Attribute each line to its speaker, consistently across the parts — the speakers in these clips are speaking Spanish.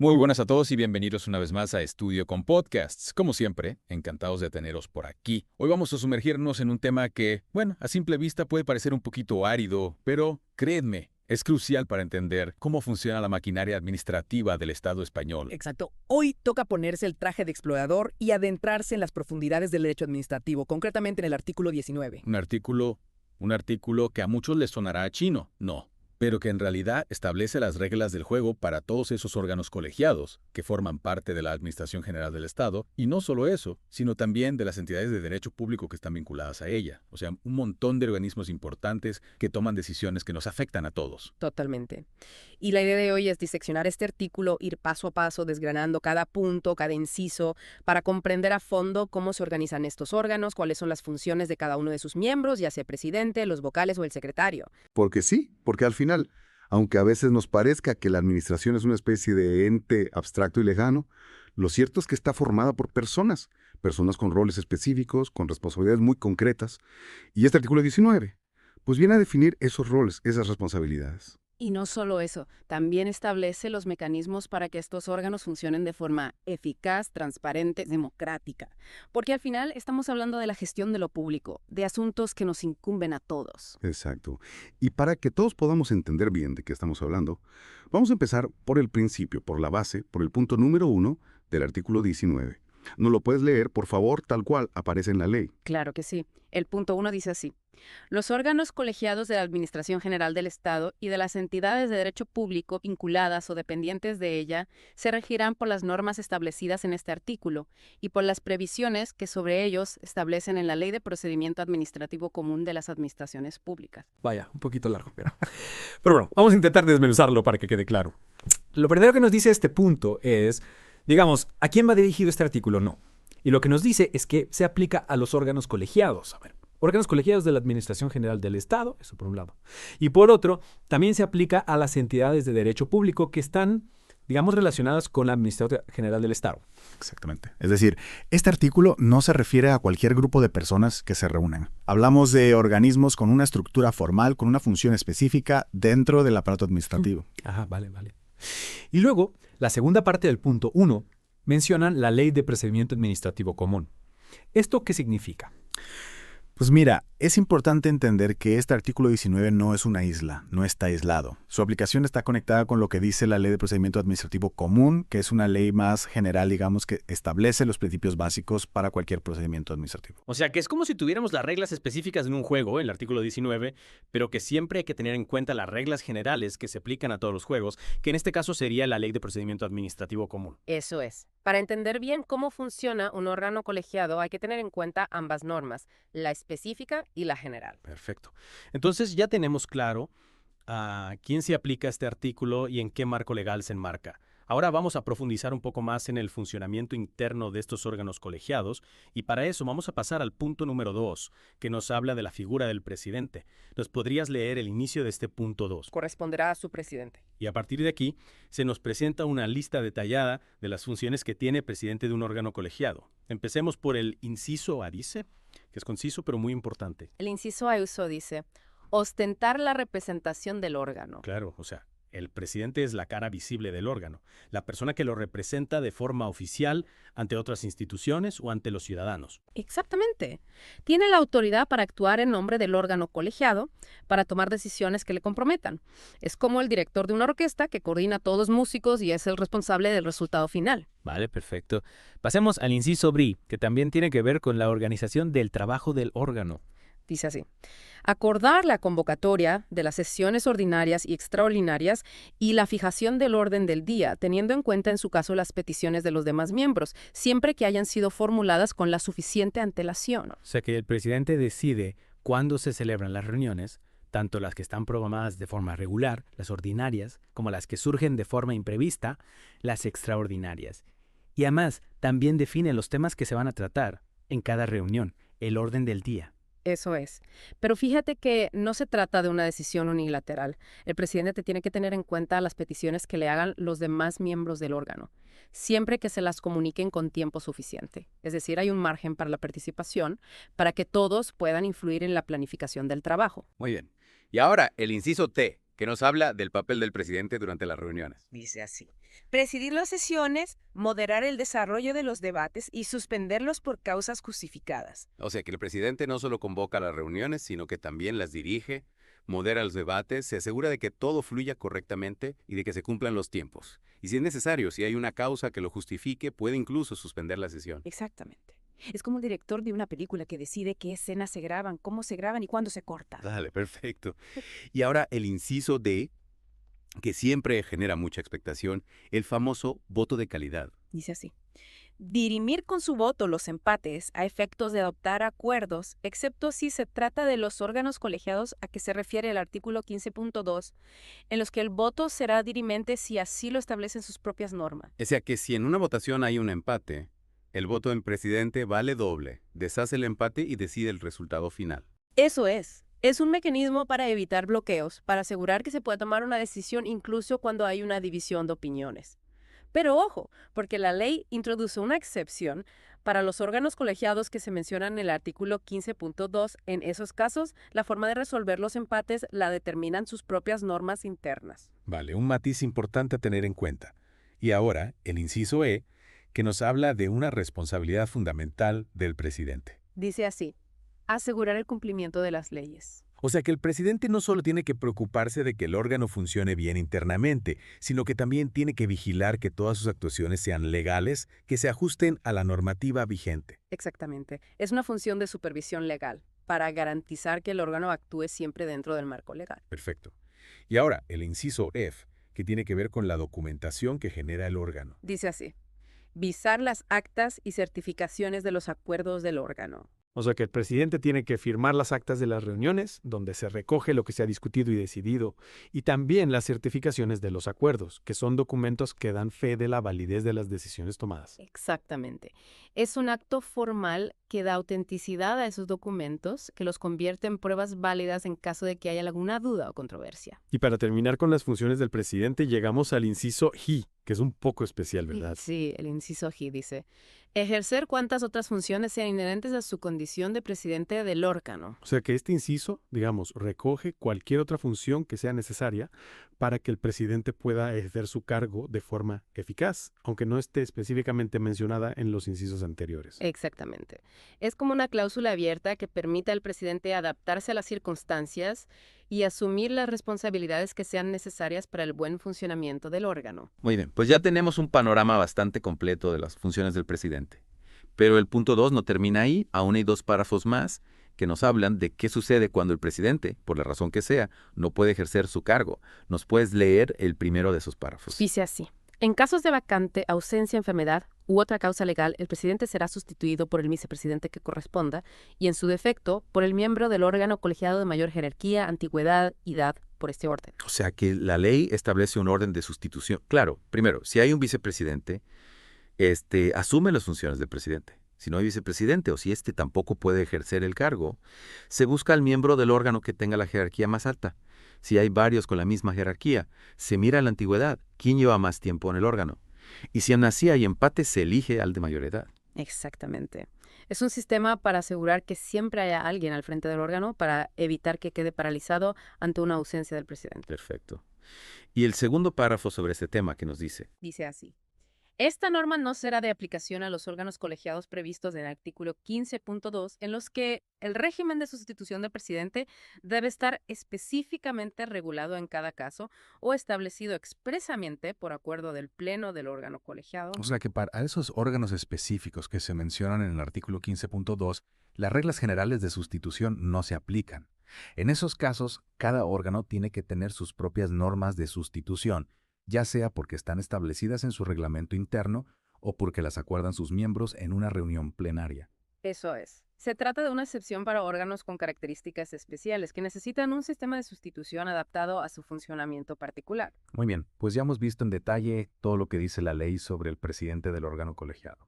Speaker 1: Muy buenas a todos y bienvenidos una vez más a Estudio con Podcasts. Como siempre, encantados de teneros por aquí. Hoy vamos a sumergirnos en un tema que, bueno, a simple vista puede parecer un poquito árido, pero créanme, es crucial para entender cómo funciona la maquinaria administrativa del Estado español.
Speaker 2: Exacto. Hoy toca ponerse el traje de explorador y adentrarse en las profundidades del derecho administrativo, concretamente en el artículo 19.
Speaker 1: Un artículo que a muchos les sonará a chino, no, pero que en realidad establece las reglas del juego para todos esos órganos colegiados que forman parte de la Administración General del Estado, y no solo eso, sino también de las entidades de derecho público que están vinculadas a ella. O sea, un montón de organismos importantes que toman decisiones que nos afectan a todos.
Speaker 2: Totalmente. Y la idea de hoy es diseccionar este artículo, ir paso a paso, desgranando cada punto, cada inciso, para comprender a fondo cómo se organizan estos órganos, cuáles son las funciones de cada uno de sus miembros, ya sea presidente, los vocales o el secretario.
Speaker 3: Porque sí, porque al final, aunque a veces nos parezca que la administración es una especie de ente abstracto y lejano, lo cierto es que está formada por personas con roles específicos, con responsabilidades muy concretas, y este artículo 19, pues viene a definir esos roles, esas responsabilidades.
Speaker 4: Y no solo eso, también establece los mecanismos para que estos órganos funcionen de forma eficaz, transparente, democrática. Porque al final estamos hablando de la gestión de lo público, de asuntos que nos incumben a todos.
Speaker 3: Exacto. Y para que todos podamos entender bien de qué estamos hablando, vamos a empezar por el principio, por la base, por el punto número 1 del artículo 19. ¿No lo puedes leer, por favor, tal cual aparece en la ley?
Speaker 4: Claro que sí. El punto 1 dice así. Los órganos colegiados de la Administración General del Estado y de las entidades de derecho público vinculadas o dependientes de ella se regirán por las normas establecidas en este artículo y por las previsiones que sobre ellos establecen en la Ley de Procedimiento Administrativo Común de las Administraciones Públicas.
Speaker 5: Vaya, un poquito largo, pero bueno, vamos a intentar desmenuzarlo para que quede claro. Lo verdadero que nos dice este punto es, digamos, ¿a quién va dirigido este artículo? No. Y lo que nos dice es que se aplica a los órganos colegiados. A ver, órganos colegiados de la Administración General del Estado, eso por un lado. Y por otro, también se aplica a las entidades de derecho público que están, digamos, relacionadas con la Administración General del Estado.
Speaker 6: Exactamente. Es decir, este artículo no se refiere a cualquier grupo de personas que se reúnan. Hablamos de organismos con una estructura formal, con una función específica dentro del aparato administrativo.
Speaker 5: Ajá, vale. Y luego, la segunda parte del punto 1 mencionan la Ley de Procedimiento Administrativo Común. ¿Esto qué significa?
Speaker 6: Pues mira, es importante entender que este artículo 19 no es una isla, no está aislado. Su aplicación está conectada con lo que dice la Ley de Procedimiento Administrativo Común, que es una ley más general, digamos, que establece los principios básicos para cualquier procedimiento administrativo.
Speaker 7: O sea que es como si tuviéramos las reglas específicas en un juego, el artículo 19, pero que siempre hay que tener en cuenta las reglas generales que se aplican a todos los juegos, que en este caso sería la Ley de Procedimiento Administrativo Común.
Speaker 4: Eso es. Para entender bien cómo funciona un órgano colegiado hay que tener en cuenta ambas normas, la específica y la general.
Speaker 7: Perfecto. Entonces ya tenemos claro a quién se aplica este artículo y en qué marco legal se enmarca. Ahora vamos a profundizar un poco más en el funcionamiento interno de estos órganos colegiados y para eso vamos a pasar al punto número 2, que nos habla de la figura del presidente. ¿Nos podrías leer el inicio de este punto 2?
Speaker 2: Corresponderá a su presidente.
Speaker 7: Y a partir de aquí se nos presenta una lista detallada de las funciones que tiene el presidente de un órgano colegiado. Empecemos por el inciso A, dice, que es conciso pero muy importante.
Speaker 4: El inciso A uso dice, ostentar la representación del órgano.
Speaker 7: Claro, o sea, el presidente es la cara visible del órgano, la persona que lo representa de forma oficial ante otras instituciones o ante los ciudadanos.
Speaker 4: Exactamente. Tiene la autoridad para actuar en nombre del órgano colegiado, para tomar decisiones que le comprometan. Es como el director de una orquesta que coordina a todos los músicos y es el responsable del resultado final.
Speaker 8: Vale, perfecto. Pasemos al inciso BRI, que también tiene que ver con la organización del trabajo del órgano.
Speaker 4: Dice así, acordar la convocatoria de las sesiones ordinarias y extraordinarias y la fijación del orden del día, teniendo en cuenta en su caso las peticiones de los demás miembros, siempre que hayan sido formuladas con la suficiente antelación.
Speaker 8: O sea que el presidente decide cuándo se celebran las reuniones, tanto las que están programadas de forma regular, las ordinarias, como las que surgen de forma imprevista, las extraordinarias. Y además, también define los temas que se van a tratar en cada reunión, el orden del día.
Speaker 4: Eso es. Pero fíjate que no se trata de una decisión unilateral. El presidente tiene que tener en cuenta las peticiones que le hagan los demás miembros del órgano, siempre que se las comuniquen con tiempo suficiente. Es decir, hay un margen para la participación para que todos puedan influir en la planificación del trabajo.
Speaker 9: Muy bien. Y ahora el inciso T, que nos habla del papel del presidente durante las reuniones.
Speaker 10: Dice así.
Speaker 2: Presidir las sesiones, moderar el desarrollo de los debates y suspenderlos por causas justificadas.
Speaker 9: O sea que el presidente no solo convoca las reuniones, sino que también las dirige, modera los debates, se asegura de que todo fluya correctamente y de que se cumplan los tiempos. Y si es necesario, si hay una causa que lo justifique, puede incluso suspender la sesión.
Speaker 2: Exactamente. Es como el director de una película que decide qué escenas se graban, cómo se graban y cuándo se cortan.
Speaker 9: Dale, perfecto. Y ahora el inciso D, que siempre genera mucha expectación, el famoso voto de calidad.
Speaker 2: Dice así. Dirimir con su voto los empates a efectos de adoptar acuerdos, excepto si se trata de los órganos colegiados a que se refiere el artículo 15.2, en los que el voto será dirimente si así lo establecen sus propias normas.
Speaker 9: O sea que si en una votación hay un empate, el voto del presidente vale doble, deshace el empate y decide el resultado final.
Speaker 2: Eso es. Es un mecanismo para evitar bloqueos, para asegurar que se pueda tomar una decisión incluso cuando hay una división de opiniones. Pero ojo, porque la ley introduce una excepción para los órganos colegiados que se mencionan en el artículo 15.2. En esos casos, la forma de resolver los empates la determinan sus propias normas internas.
Speaker 7: Vale, un matiz importante a tener en cuenta. Y ahora, el inciso E, que nos habla de una responsabilidad fundamental del presidente.
Speaker 2: Dice así, asegurar el cumplimiento de las leyes.
Speaker 7: O sea que el presidente no solo tiene que preocuparse de que el órgano funcione bien internamente, sino que también tiene que vigilar que todas sus actuaciones sean legales, que se ajusten a la normativa vigente.
Speaker 2: Exactamente. Es una función de supervisión legal para garantizar que el órgano actúe siempre dentro del marco legal.
Speaker 7: Perfecto. Y ahora, el inciso F, que tiene que ver con la documentación que genera el órgano.
Speaker 2: Dice así, visar las actas y certificaciones de los acuerdos del órgano.
Speaker 5: O sea que el presidente tiene que firmar las actas de las reuniones, donde se recoge lo que se ha discutido y decidido, y también las certificaciones de los acuerdos, que son documentos que dan fe de la validez de las decisiones tomadas.
Speaker 4: Exactamente. Es un acto formal que da autenticidad a esos documentos, que los convierte en pruebas válidas en caso de que haya alguna duda o controversia.
Speaker 5: Y para terminar con las funciones del presidente, llegamos al inciso G, que es un poco especial, ¿verdad?
Speaker 4: Sí, el inciso G dice, ejercer cuantas otras funciones sean inherentes a su condición de presidente del órgano.
Speaker 5: O sea que este inciso, digamos, recoge cualquier otra función que sea necesaria para que el presidente pueda ejercer su cargo de forma eficaz, aunque no esté específicamente mencionada en los incisos anteriores.
Speaker 4: Exactamente. Es como una cláusula abierta que permite al presidente adaptarse a las circunstancias y asumir las responsabilidades que sean necesarias para el buen funcionamiento del órgano.
Speaker 9: Muy bien, pues ya tenemos un panorama bastante completo de las funciones del presidente. Pero el punto 2 no termina ahí, aún hay 2 párrafos más que nos hablan de qué sucede cuando el presidente, por la razón que sea, no puede ejercer su cargo. ¿Nos puedes leer el primero de esos párrafos?
Speaker 4: Dice así. En casos de vacante, ausencia, enfermedad u otra causa legal, el presidente será sustituido por el vicepresidente que corresponda y, en su defecto, por el miembro del órgano colegiado de mayor jerarquía, antigüedad y edad por este orden.
Speaker 9: O sea que la ley establece un orden de sustitución. Claro, primero, si hay un vicepresidente, asume las funciones del presidente. Si no hay vicepresidente o si tampoco puede ejercer el cargo, se busca al miembro del órgano que tenga la jerarquía más alta. Si hay varios con la misma jerarquía, se mira la antigüedad, quién lleva más tiempo en el órgano. Y si aún así hay empate, se elige al de mayor edad.
Speaker 4: Exactamente. Es un sistema para asegurar que siempre haya alguien al frente del órgano para evitar que quede paralizado ante una ausencia del presidente.
Speaker 9: Perfecto. Y el segundo párrafo sobre este tema que nos dice.
Speaker 4: Dice así. Esta norma no será de aplicación a los órganos colegiados previstos en el artículo 15.2, en los que el régimen de sustitución del presidente debe estar específicamente regulado en cada caso o establecido expresamente por acuerdo del pleno del órgano colegiado.
Speaker 6: O sea que para esos órganos específicos que se mencionan en el artículo 15.2, las reglas generales de sustitución no se aplican. En esos casos, cada órgano tiene que tener sus propias normas de sustitución, ya sea porque están establecidas en su reglamento interno o porque las acuerdan sus miembros en una reunión plenaria.
Speaker 4: Eso es. Se trata de una excepción para órganos con características especiales que necesitan un sistema de sustitución adaptado a su funcionamiento particular.
Speaker 6: Muy bien, pues ya hemos visto en detalle todo lo que dice la ley sobre el presidente del órgano colegiado.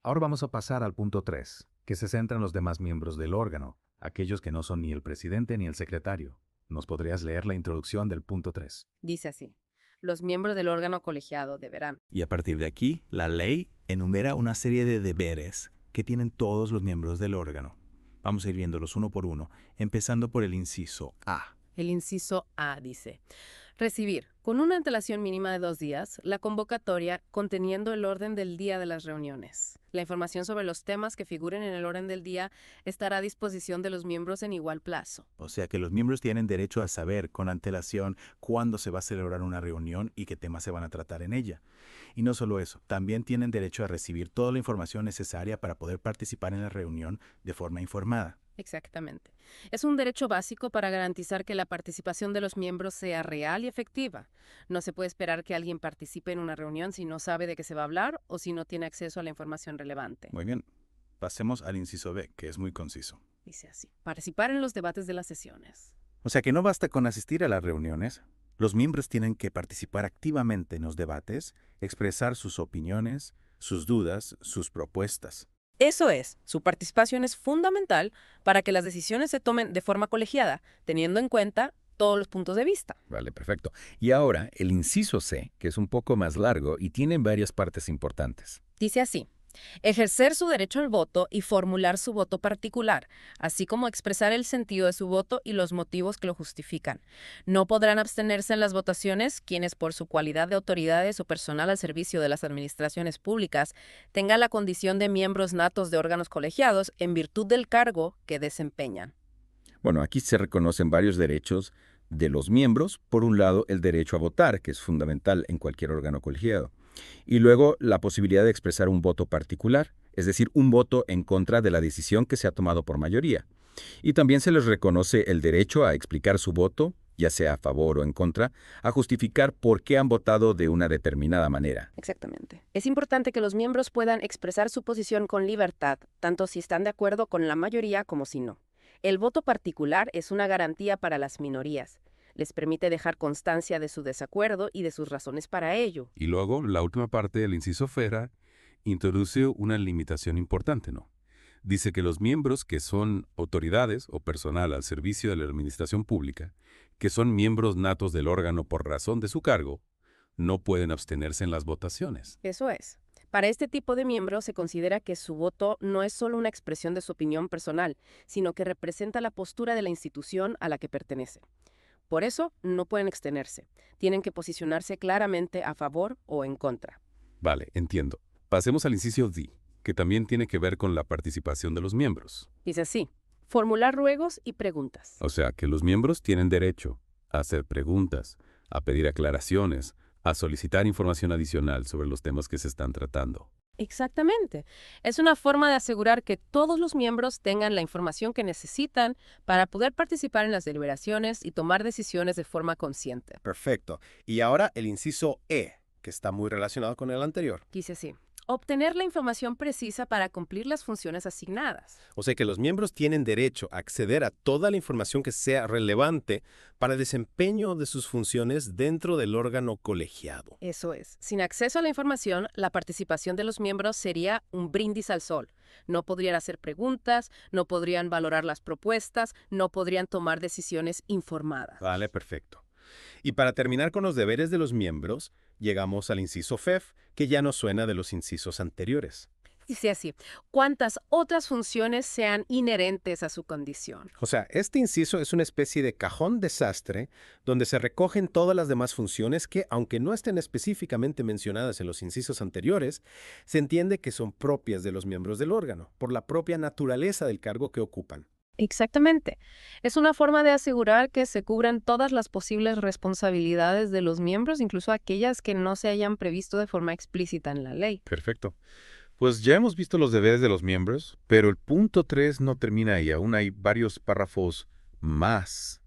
Speaker 6: Ahora vamos a pasar al punto 3, que se centra en los demás miembros del órgano, aquellos que no son ni el presidente ni el secretario. ¿Nos podrías leer la introducción del punto 3?
Speaker 4: Dice así. Los miembros del órgano colegiado deberán.
Speaker 10: Y a partir de aquí, la ley enumera una serie de deberes que tienen todos los miembros del órgano. Vamos a ir viéndolos uno por uno, empezando por el inciso A.
Speaker 4: El inciso A dice,
Speaker 2: Recibir, con una antelación mínima de 2 días, la convocatoria conteniendo el orden del día de las reuniones. La información sobre los temas que figuren en el orden del día estará a disposición de los miembros en igual plazo.
Speaker 10: O sea que los miembros tienen derecho a saber con antelación cuándo se va a celebrar una reunión y qué temas se van a tratar en ella. Y no solo eso, también tienen derecho a recibir toda la información necesaria para poder participar en la reunión de forma informada.
Speaker 2: Exactamente. Es un derecho básico para garantizar que la participación de los miembros sea real y efectiva. No se puede esperar que alguien participe en una reunión si no sabe de qué se va a hablar o si no tiene acceso a la información relevante.
Speaker 6: Muy bien. Pasemos al inciso B, que es muy conciso.
Speaker 2: Dice así: participar en los debates de las sesiones.
Speaker 10: O sea que no basta con asistir a las reuniones. Los miembros tienen que participar activamente en los debates, expresar sus opiniones, sus dudas, sus propuestas.
Speaker 2: Eso es, su participación es fundamental para que las decisiones se tomen de forma colegiada, teniendo en cuenta todos los puntos de vista.
Speaker 1: Vale, perfecto. Y ahora, el inciso C, que es un poco más largo y tiene varias partes importantes.
Speaker 2: Dice así: ejercer su derecho al voto y formular su voto particular, así como expresar el sentido de su voto y los motivos que lo justifican. No podrán abstenerse en las votaciones quienes, por su cualidad de autoridades o personal al servicio de las administraciones públicas, tengan la condición de miembros natos de órganos colegiados en virtud del cargo que desempeñan.
Speaker 1: Bueno, aquí se reconocen varios derechos de los miembros. Por un lado, el derecho a votar, que es fundamental en cualquier órgano colegiado. Y luego, la posibilidad de expresar un voto particular, es decir, un voto en contra de la decisión que se ha tomado por mayoría. Y también se les reconoce el derecho a explicar su voto, ya sea a favor o en contra, a justificar por qué han votado de una determinada manera.
Speaker 2: Exactamente. Es importante que los miembros puedan expresar su posición con libertad, tanto si están de acuerdo con la mayoría como si no. El voto particular es una garantía para las minorías. Les permite dejar constancia de su desacuerdo y de sus razones para ello.
Speaker 11: Y luego, la última parte del inciso F introduce una limitación importante, ¿no? Dice que los miembros que son autoridades o personal al servicio de la administración pública, que son miembros natos del órgano por razón de su cargo, no pueden abstenerse en las votaciones.
Speaker 2: Eso es. Para este tipo de miembros se considera que su voto no es solo una expresión de su opinión personal, sino que representa la postura de la institución a la que pertenece. Por eso, no pueden abstenerse. Tienen que posicionarse claramente a favor o en contra.
Speaker 11: Vale, entiendo. Pasemos al inciso D, que también tiene que ver con la participación de los miembros.
Speaker 2: Dice así: formular ruegos y preguntas.
Speaker 11: O sea, que los miembros tienen derecho a hacer preguntas, a pedir aclaraciones, a solicitar información adicional sobre los temas que se están tratando.
Speaker 2: Exactamente. Es una forma de asegurar que todos los miembros tengan la información que necesitan para poder participar en las deliberaciones y tomar decisiones de forma consciente.
Speaker 7: Perfecto. Y ahora el inciso E, que está muy relacionado con el anterior.
Speaker 2: Dice así: obtener la información precisa para cumplir las funciones asignadas.
Speaker 7: O sea que los miembros tienen derecho a acceder a toda la información que sea relevante para el desempeño de sus funciones dentro del órgano colegiado.
Speaker 2: Eso es. Sin acceso a la información, la participación de los miembros sería un brindis al sol. No podrían hacer preguntas, no podrían valorar las propuestas, no podrían tomar decisiones informadas.
Speaker 7: Vale, perfecto. Y para terminar con los deberes de los miembros, llegamos al inciso FEF, que ya nos suena de los incisos anteriores.
Speaker 2: Dice así: cuántas otras funciones sean inherentes a su condición.
Speaker 7: O sea, este inciso es una especie de cajón desastre donde se recogen todas las demás funciones que, aunque no estén específicamente mencionadas en los incisos anteriores, se entiende que son propias de los miembros del órgano, por la propia naturaleza del cargo que ocupan.
Speaker 2: Exactamente. Es una forma de asegurar que se cubran todas las posibles responsabilidades de los miembros, incluso aquellas que no se hayan previsto de forma explícita en la ley.
Speaker 1: Perfecto. Pues ya hemos visto los deberes de los miembros, pero el punto 3 no termina ahí. Aún hay varios párrafos más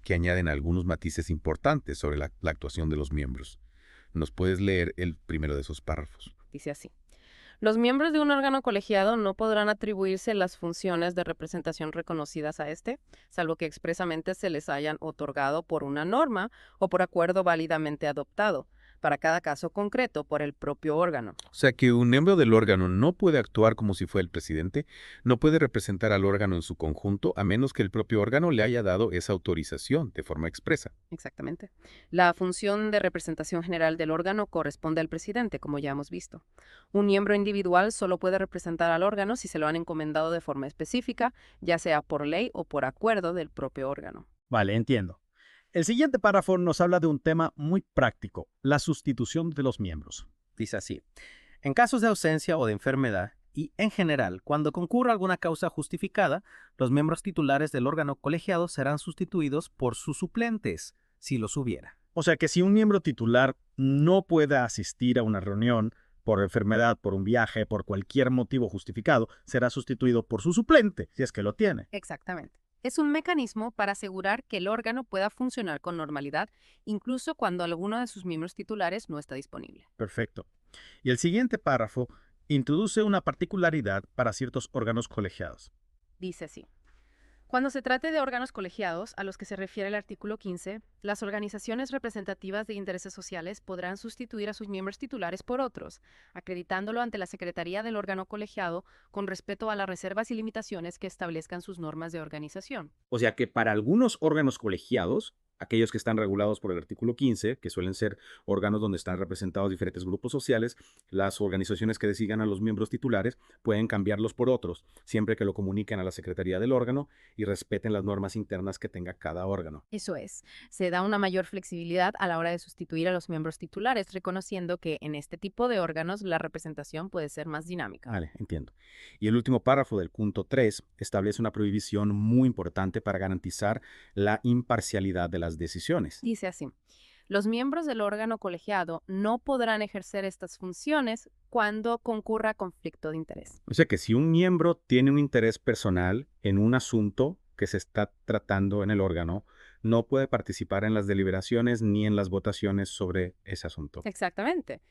Speaker 1: que añaden algunos matices importantes sobre la actuación de los miembros. ¿Nos puedes leer el primero de esos párrafos?
Speaker 2: Dice así: los miembros de un órgano colegiado no podrán atribuirse las funciones de representación reconocidas a este, salvo que expresamente se les hayan otorgado por una norma o por acuerdo válidamente adoptado, para cada caso concreto por el propio órgano.
Speaker 1: O sea que un miembro del órgano no puede actuar como si fuera el presidente, no puede representar al órgano en su conjunto, a menos que el propio órgano le haya dado esa autorización de forma expresa.
Speaker 2: Exactamente. La función de representación general del órgano corresponde al presidente, como ya hemos visto. Un miembro individual solo puede representar al órgano si se lo han encomendado de forma específica, ya sea por ley o por acuerdo del propio órgano.
Speaker 8: Vale, entiendo.
Speaker 7: El siguiente párrafo nos habla de un tema muy práctico, la sustitución de los miembros.
Speaker 8: Dice así: en casos de ausencia o de enfermedad, y en general, cuando concurra alguna causa justificada, los miembros titulares del órgano colegiado serán sustituidos por sus suplentes, si los hubiera.
Speaker 7: O sea que si un miembro titular no puede asistir a una reunión por enfermedad, por un viaje, por cualquier motivo justificado, será sustituido por su suplente, si es que lo tiene.
Speaker 4: Exactamente. Es un mecanismo para asegurar que el órgano pueda funcionar con normalidad, incluso cuando alguno de sus miembros titulares no está disponible.
Speaker 7: Perfecto. Y el siguiente párrafo introduce una particularidad para ciertos órganos colegiados.
Speaker 4: Dice así: cuando se trate de órganos colegiados, a los que se refiere el artículo 15, las organizaciones representativas de intereses sociales podrán sustituir a sus miembros titulares por otros, acreditándolo ante la Secretaría del órgano colegiado con respeto a las reservas y limitaciones que establezcan sus normas de organización.
Speaker 12: O sea que para algunos órganos colegiados, aquellos que están regulados por el artículo 15, que suelen ser órganos donde están representados diferentes grupos sociales, las organizaciones que designan a los miembros titulares pueden cambiarlos por otros, siempre que lo comuniquen a la Secretaría del órgano y respeten las normas internas que tenga cada órgano.
Speaker 4: Eso es, se da una mayor flexibilidad a la hora de sustituir a los miembros titulares, reconociendo que en este tipo de órganos la representación puede ser más dinámica.
Speaker 12: Vale, entiendo. Y el último párrafo del punto 3 establece una prohibición muy importante para garantizar la imparcialidad de las decisiones.
Speaker 4: Dice así: los miembros del órgano colegiado no podrán ejercer estas funciones cuando concurra conflicto de interés.
Speaker 12: O sea que si un miembro tiene un interés personal en un asunto que se está tratando en el órgano, no puede participar en las deliberaciones ni en las votaciones sobre ese asunto.
Speaker 4: Exactamente.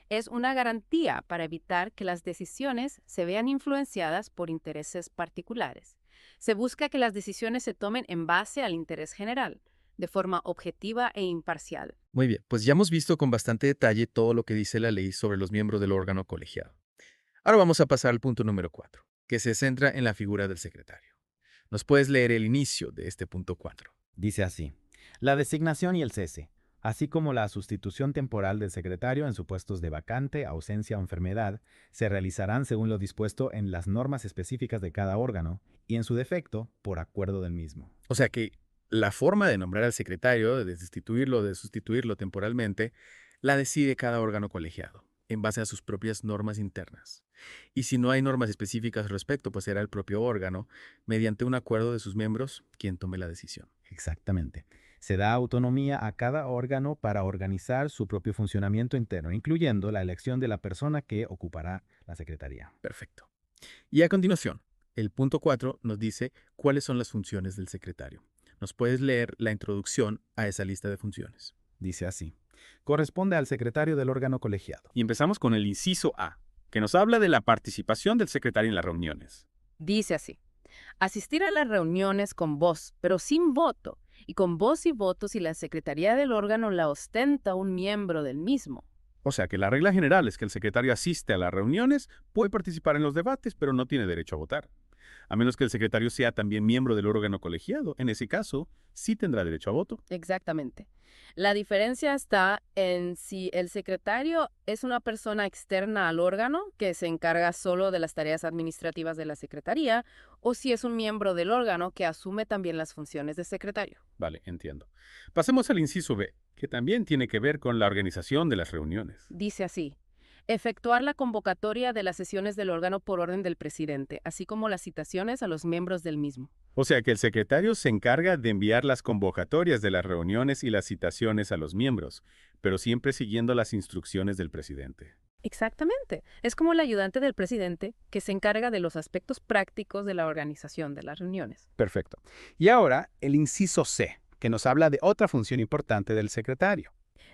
Speaker 4: Es una garantía para evitar que las decisiones se vean influenciadas por intereses particulares. Se busca que las decisiones se tomen en base al interés general, de forma objetiva e imparcial.
Speaker 9: Muy bien, pues ya hemos visto con bastante detalle todo lo que dice la ley sobre los miembros del órgano colegiado. Ahora vamos a pasar al punto número 4, que se centra en la figura del secretario. ¿Nos puedes leer el inicio de este punto 4?
Speaker 10: Dice así: la designación y el cese, así como la sustitución temporal del secretario en supuestos de vacante, ausencia o enfermedad, se realizarán según lo dispuesto en las normas específicas de cada órgano y, en su defecto, por acuerdo del mismo.
Speaker 12: O sea que la forma de nombrar al secretario, de destituirlo o de sustituirlo temporalmente, la decide cada órgano colegiado, en base a sus propias normas internas. Y si no hay normas específicas al respecto, pues será el propio órgano, mediante un acuerdo de sus miembros, quien tome la decisión.
Speaker 10: Exactamente. Se da autonomía a cada órgano para organizar su propio funcionamiento interno, incluyendo la elección de la persona que ocupará la secretaría.
Speaker 12: Perfecto. Y a continuación, el punto 4 nos dice cuáles son las funciones del secretario. ¿Nos puedes leer la introducción a esa lista de funciones?
Speaker 10: Dice así: corresponde al secretario del órgano colegiado.
Speaker 7: Y empezamos con el inciso A, que nos habla de la participación del secretario en las reuniones.
Speaker 4: Dice así: asistir a las reuniones con voz, pero sin voto, y con voz y voto si la secretaría del órgano la ostenta un miembro del mismo.
Speaker 7: O sea que la regla general es que el secretario asiste a las reuniones, puede participar en los debates, pero no tiene derecho a votar. A menos que el secretario sea también miembro del órgano colegiado. En ese caso, sí tendrá derecho a voto.
Speaker 4: Exactamente. La diferencia está en si el secretario es una persona externa al órgano que se encarga solo de las tareas administrativas de la secretaría o si es un miembro del órgano que asume también las funciones de secretario.
Speaker 7: Vale, entiendo. Pasemos al inciso B, que también tiene que ver con la organización de las reuniones.
Speaker 4: Dice así: efectuar la convocatoria de las sesiones del órgano por orden del presidente, así como las citaciones a los miembros del mismo.
Speaker 7: O sea que el secretario se encarga de enviar las convocatorias de las reuniones y las citaciones a los miembros, pero siempre siguiendo las instrucciones del presidente.
Speaker 4: Exactamente. Es como el ayudante del presidente que se encarga de los aspectos prácticos de la organización de las reuniones.
Speaker 8: Perfecto. Y ahora el inciso C, que nos habla de otra función importante del secretario.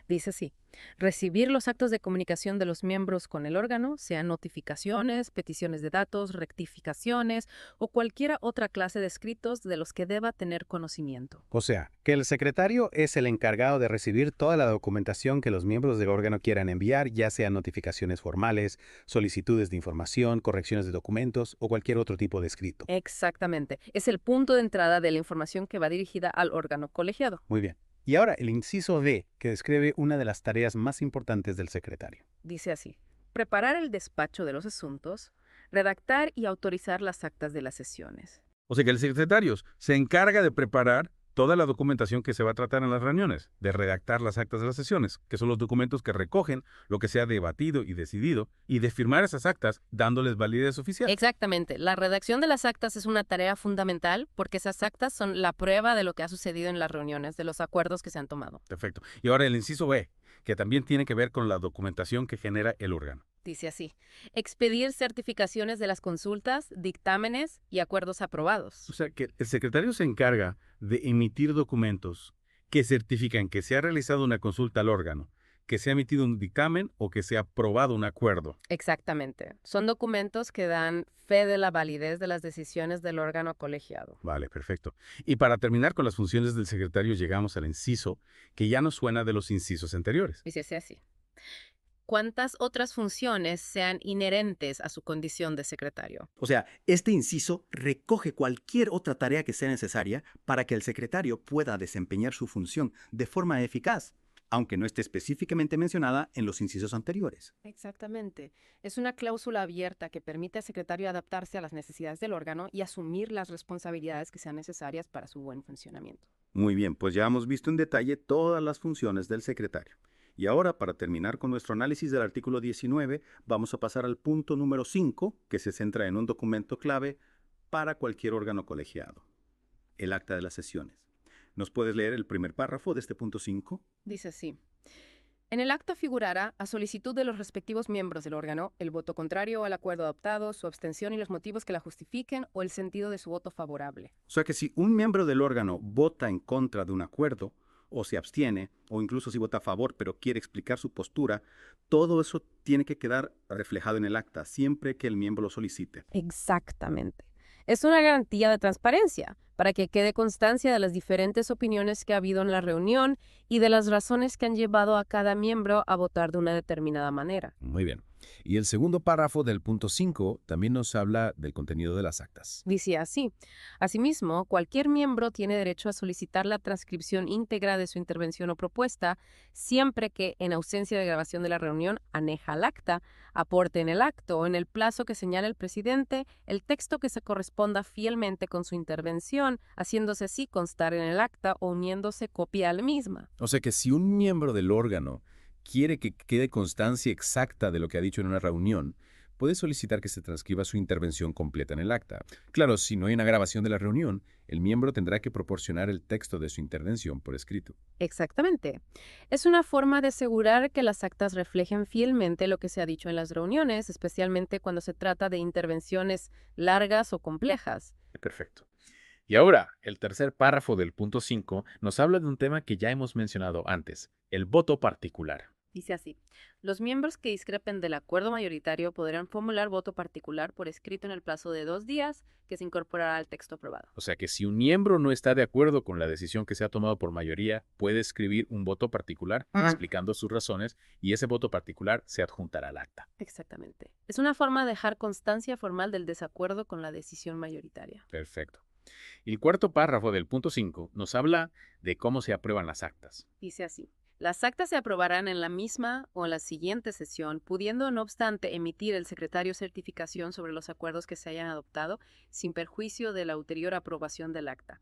Speaker 4: Dice así: recibir los actos de comunicación de los miembros con el órgano, sean notificaciones, peticiones de datos, rectificaciones o cualquier otra clase de escritos de los que deba tener conocimiento.
Speaker 8: O sea, que el secretario es el encargado de recibir toda la documentación que los miembros del órgano quieran enviar, ya sean notificaciones formales, solicitudes de información, correcciones de documentos o cualquier otro tipo de escrito.
Speaker 4: Exactamente. Es el punto de entrada de la información que va dirigida al órgano colegiado.
Speaker 8: Muy bien. Y ahora el inciso D, que describe una de las tareas más importantes del secretario.
Speaker 4: Dice así: preparar el despacho de los asuntos, redactar y autorizar las actas de las sesiones.
Speaker 11: O sea que el secretario se encarga de preparar toda la documentación que se va a tratar en las reuniones, de redactar las actas de las sesiones, que son los documentos que recogen lo que se ha debatido y decidido, y de firmar esas actas dándoles validez oficial.
Speaker 4: Exactamente. La redacción de las actas es una tarea fundamental porque esas actas son la prueba de lo que ha sucedido en las reuniones, de los acuerdos que se han tomado.
Speaker 11: Perfecto. Y ahora el inciso B, que también tiene que ver con la documentación que genera el órgano.
Speaker 4: Dice así: expedir certificaciones de las consultas, dictámenes y acuerdos aprobados.
Speaker 11: O sea que el secretario se encarga de emitir documentos que certifican que se ha realizado una consulta al órgano, que se ha emitido un dictamen o que se ha aprobado un acuerdo.
Speaker 4: Exactamente. Son documentos que dan fe de la validez de las decisiones del órgano colegiado.
Speaker 11: Vale, perfecto. Y para terminar con las funciones del secretario llegamos al inciso que ya nos suena de los incisos anteriores.
Speaker 4: Dice así: ¿cuántas otras funciones sean inherentes a su condición de secretario?
Speaker 13: O sea, este inciso recoge cualquier otra tarea que sea necesaria para que el secretario pueda desempeñar su función de forma eficaz, aunque no esté específicamente mencionada en los incisos anteriores.
Speaker 4: Exactamente. Es una cláusula abierta que permite al secretario adaptarse a las necesidades del órgano y asumir las responsabilidades que sean necesarias para su buen funcionamiento.
Speaker 12: Muy bien, pues ya hemos visto en detalle todas las funciones del secretario. Y ahora, para terminar con nuestro análisis del artículo 19, vamos a pasar al punto número 5, que se centra en un documento clave para cualquier órgano colegiado: el acta de las sesiones. ¿Nos puedes leer el primer párrafo de este punto 5?
Speaker 4: Dice así: en el acta figurará, a solicitud de los respectivos miembros del órgano, el voto contrario al acuerdo adoptado, su abstención y los motivos que la justifiquen o el sentido de su voto favorable.
Speaker 12: O sea que si un miembro del órgano vota en contra de un acuerdo, o se abstiene, o incluso si vota a favor pero quiere explicar su postura, todo eso tiene que quedar reflejado en el acta, siempre que el miembro lo solicite.
Speaker 2: Exactamente. Es una garantía de transparencia para que quede constancia de las diferentes opiniones que ha habido en la reunión y de las razones que han llevado a cada miembro a votar de una determinada manera.
Speaker 1: Muy bien. Y el segundo párrafo del punto 5 también nos habla del contenido de las actas.
Speaker 2: Dice así: asimismo, cualquier miembro tiene derecho a solicitar la transcripción íntegra de su intervención o propuesta, siempre que, en ausencia de grabación de la reunión, aneja al acta, aporte en el acto o en el plazo que señale el presidente el texto que se corresponda fielmente con su intervención, haciéndose así constar en el acta o uniéndose copia a la misma.
Speaker 1: O sea que si un miembro del órgano quiere que quede constancia exacta de lo que ha dicho en una reunión, puede solicitar que se transcriba su intervención completa en el acta. Claro, si no hay una grabación de la reunión, el miembro tendrá que proporcionar el texto de su intervención por escrito.
Speaker 2: Exactamente. Es una forma de asegurar que las actas reflejen fielmente lo que se ha dicho en las reuniones, especialmente cuando se trata de intervenciones largas o complejas.
Speaker 9: Perfecto. Y ahora, el tercer párrafo del punto 5 nos habla de un tema que ya hemos mencionado antes: el voto particular.
Speaker 4: Dice así: los miembros que discrepen del acuerdo mayoritario podrán formular voto particular por escrito en el plazo de 2 días, que se incorporará al texto aprobado.
Speaker 9: O sea que si un miembro no está de acuerdo con la decisión que se ha tomado por mayoría, puede escribir un voto particular explicando sus razones y ese voto particular se adjuntará al acta.
Speaker 4: Exactamente. Es una forma de dejar constancia formal del desacuerdo con la decisión mayoritaria.
Speaker 9: Perfecto. Y el cuarto párrafo del punto 5 nos habla de cómo se aprueban las actas.
Speaker 4: Dice así: las actas se aprobarán en la misma o en la siguiente sesión, pudiendo no obstante emitir el secretario certificación sobre los acuerdos que se hayan adoptado, sin perjuicio de la ulterior aprobación del acta.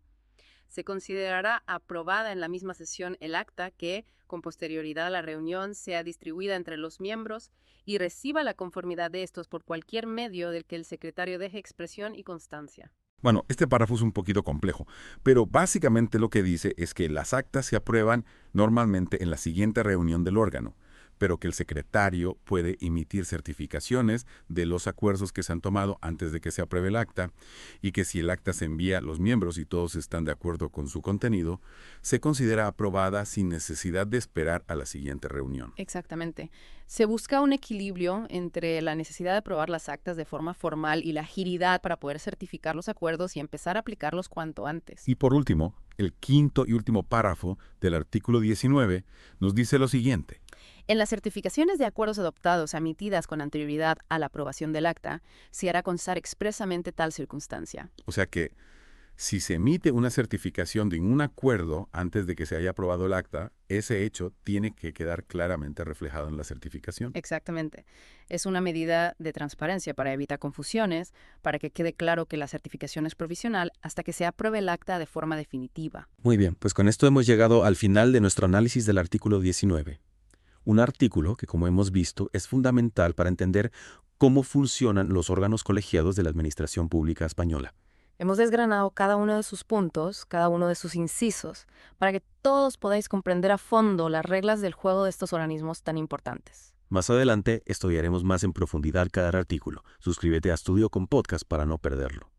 Speaker 4: Se considerará aprobada en la misma sesión el acta que, con posterioridad a la reunión, sea distribuida entre los miembros y reciba la conformidad de estos por cualquier medio del que el secretario deje expresión y constancia.
Speaker 11: Bueno, este párrafo es un poquito complejo, pero básicamente lo que dice es que las actas se aprueban normalmente en la siguiente reunión del órgano, pero que el secretario puede emitir certificaciones de los acuerdos que se han tomado antes de que se apruebe el acta, y que si el acta se envía a los miembros y todos están de acuerdo con su contenido, se considera aprobada sin necesidad de esperar a la siguiente reunión.
Speaker 2: Exactamente. Se busca un equilibrio entre la necesidad de aprobar las actas de forma formal y la agilidad para poder certificar los acuerdos y empezar a aplicarlos cuanto antes.
Speaker 11: Y por último, el quinto y último párrafo del artículo 19 nos dice lo siguiente:
Speaker 2: en las certificaciones de acuerdos adoptados emitidas con anterioridad a la aprobación del acta, se hará constar expresamente tal circunstancia.
Speaker 11: O sea que Si se emite una certificación de un acuerdo antes de que se haya aprobado el acta, ese hecho tiene que quedar claramente reflejado en la certificación.
Speaker 4: Exactamente. Es una medida de transparencia para evitar confusiones, para que quede claro que la certificación es provisional hasta que se apruebe el acta de forma definitiva.
Speaker 14: Muy bien, pues con esto hemos llegado al final de nuestro análisis del artículo 19. Un artículo que, como hemos visto, es fundamental para entender cómo funcionan los órganos colegiados de la Administración Pública Española.
Speaker 2: Hemos desgranado cada uno de sus puntos, cada uno de sus incisos, para que todos podáis comprender a fondo las reglas del juego de estos organismos tan importantes.
Speaker 14: Más adelante estudiaremos más en profundidad cada artículo. Suscríbete a Estudio con Podcast para no perderlo.